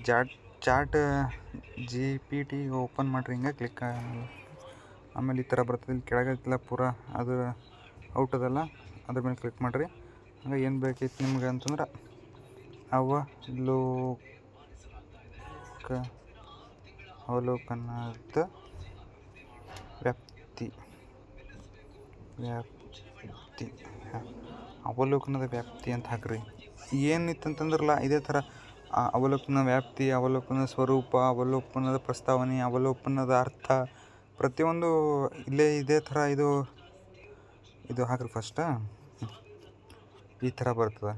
Chat chat G P T open ಮಾಡಿರಿ. ಹಿಂಗೆ click ಆಮೇಲೆ ಈ ಥರ ಬರ್ತದೆ. ಇಲ್ಲಿ ಕೆಳಗೆಲ್ಲ ಪೂರ ಅದು ಔಟ್ ಅದಲ್ಲ, ಅದ್ರ ಮೇಲೆ ಕ್ಲಿಕ್ ಮಾಡಿರಿ. ಹಂಗೆ ಏನು ಬೇಕೈತಿ ನಿಮ್ಗೆ ಅಂತಂದ್ರೆ ಅವಲೋಕನದ ವ್ಯಾಪ್ತಿ ಅವಲೋಕನದ ವ್ಯಾಪ್ತಿ ಅಂತ ಹಾಕ್ರಿ. ಏನಿತ್ತಂತಂದ್ರಲ್ಲ ಇದೇ ಥರ ಅವಲೋಕನ ವ್ಯಾಪ್ತಿ, ಅವಲೋಕನದ ಸ್ವರೂಪ, ಅವಲೋಕನದ ಪ್ರಸ್ತಾವನೆ, ಅವಲೋಕನದ ಅರ್ಥ ಪ್ರತಿಯೊಂದು ಇಲ್ಲೇ ಇದೇ ಥರ ಇದು ಹಾಕ್ರಿ. ಫಸ್ಟ್ ಈ ಥರ ಬರ್ತದೆ.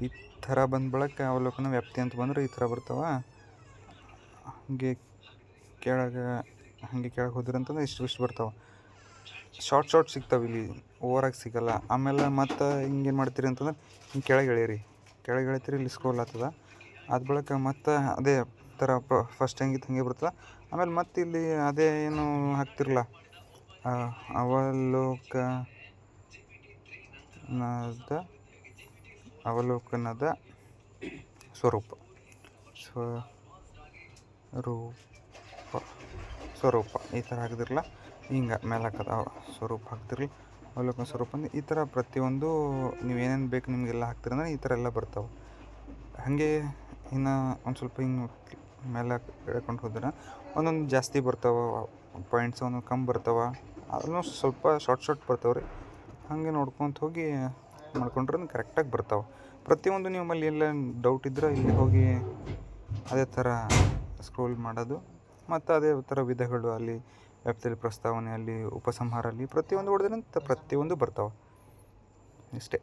ಈ ಥರ ಬಂದ ಬಳಿಕ ಅವಲೋಕನ ವ್ಯಾಪ್ತಿ ಅಂತ ಬಂದರೆ ಈ ಥರ ಬರ್ತಾವೆ. ಹಾಗೆ ಕೆಳಗೆ ಹೋದ್ರಿ ಅಂತಂದ್ರೆ ಇಷ್ಟು ಬರ್ತಾವೆ. ಶಾರ್ಟ್ ಸಿಗ್ತಾವೆ ಇಲ್ಲಿ, ಓವರಾಗಿ ಸಿಗಲ್ಲ. ಆಮೇಲೆ ಮತ್ತು ಹಿಂಗೇನು ಮಾಡ್ತೀರಿ ಅಂತಂದ್ರೆ ಹಿಂಗೆ ಕೆಳಗೆ ಎಳಿತೀರಿ, ಇಲ್ಲಿ ಸ್ಕ್ರೋಲ್ ಆಗ್ತದೆ. ಅದ ಬಳಿಕ ಮತ್ತು ಅದೇ ಥರ ಫಸ್ಟ್ ಹೆಂಗಿತ್ತು ಹಾಗೆ ಬರ್ತದೆ. ಆಮೇಲೆ ಮತ್ತೆ ಇಲ್ಲಿ ಅದೇ ಏನು ಹಾಕ್ತಿರಲ್ಲ ಅವಲೋಕನದ ಸ್ವರೂಪ ಈ ಥರ ಹಾಕಿದಿರಲ್ಲ, ಹಿಂಗೆ ಮೇಲೆ ಹಾಕೋದು ಸ್ವರೂಪ ಹಾಕ್ತಿರಲಿ. ಅವಲೋಕನ ಸ್ವರೂಪ ಅಂದರೆ ಈ ಥರ ಪ್ರತಿಯೊಂದು ನೀವೇನೇನು ಬೇಕು ನಿಮಗೆಲ್ಲ ಹಾಕ್ತಿರಂದ್ರೆ ಈ ಥರ ಎಲ್ಲ ಬರ್ತಾವೆ. ಹಾಗೆ ಇನ್ನು ಒಂದು ಸ್ವಲ್ಪ ಹಿಂಗೆ ಮೇಲೆ ಎಳ್ಕೊಂಡು ಹೋದ್ರೆ ಒಂದೊಂದು ಜಾಸ್ತಿ ಬರ್ತಾವೆ ಪಾಯಿಂಟ್ಸ್, ಒಂದೊಂದು ಕಮ್ಮಿ ಬರ್ತಾವೆ. ಆಲ್ಮೋಸ್ಟ್ ಸ್ವಲ್ಪ ಶಾರ್ಟ್ ಬರ್ತಾವೆ ರೀ. ಹಾಗೆ ನೋಡ್ಕೊತ ಹೋಗಿ ಮಾಡ್ಕೊಂಡ್ರೆ ಕರೆಕ್ಟಾಗಿ ಬರ್ತಾವೆ. ಪ್ರತಿಯೊಂದು ನಿಮ್ಮಲ್ಲಿ ಎಲ್ಲ ಡೌಟ್ ಇದ್ದರೆ ಇಲ್ಲಿ ಹೋಗಿ ಅದೇ ಥರ ಸ್ಕ್ರೋಲ್ ಮಾಡೋದು. ಮತ್ತು ಅದೇ ಥರ ವಿಧಗಳು ಅಲ್ಲಿ ವ್ಯಾಪ್ತಿಯಲ್ಲಿ ಪ್ರಸ್ತಾವನೆ, ಅಲ್ಲಿ ಉಪಸಂಹಾರ, ಅಲ್ಲಿ ಪ್ರತಿಯೊಂದು ಹೊಡೆದ್ರಂತ ಪ್ರತಿಯೊಂದು ಬರ್ತಾವೆ. ಇಷ್ಟೇ.